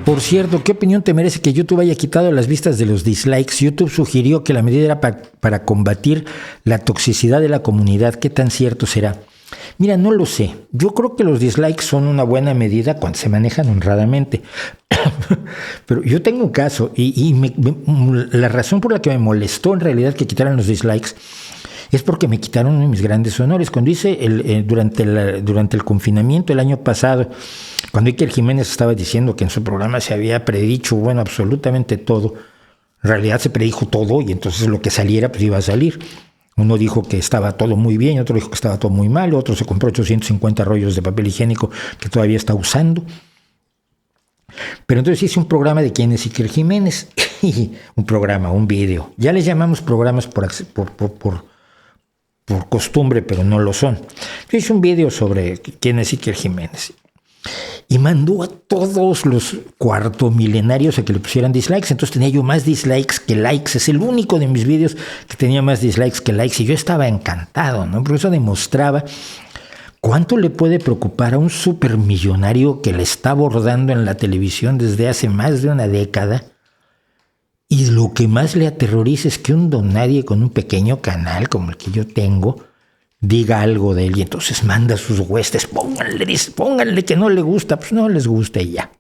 Por cierto, ¿qué opinión te merece que YouTube haya quitado las vistas de los dislikes? YouTube sugirió que la medida era para combatir la toxicidad de la comunidad. ¿Qué tan cierto será? Mira, no lo sé. Yo creo que los dislikes son una buena medida cuando se manejan honradamente. Pero yo tengo un caso y la razón por la que me molestó en realidad que quitaran los dislikes es porque me quitaron uno de mis grandes honores. Cuando hice durante el confinamiento el año pasado, cuando Iker Jiménez estaba diciendo que en su programa se había predicho, bueno, absolutamente todo, en realidad se predijo todo y entonces lo que saliera pues iba a salir. Uno dijo que estaba todo muy bien, otro dijo que estaba todo muy mal, otro se compró 850 rollos de papel higiénico que todavía está usando. Pero entonces hice un programa de quién es Iker Jiménez. un video. Ya les llamamos programas por costumbre, pero no lo son. Yo hice un video sobre quién es Iker Jiménez. Y mandó a todos los cuartomilenarios a que le pusieran dislikes. Entonces tenía yo más dislikes que likes. Es el único de mis videos que tenía más dislikes que likes. Y yo estaba encantado, ¿no? Porque eso demostraba cuánto le puede preocupar a un supermillonario que le está abordando en la televisión desde hace más de una década. Y lo que más le aterroriza es que un donadie con un pequeño canal como el que yo tengo diga algo de él y entonces manda a sus huestes, pónganle que no le gusta, pues no les gusta y ya.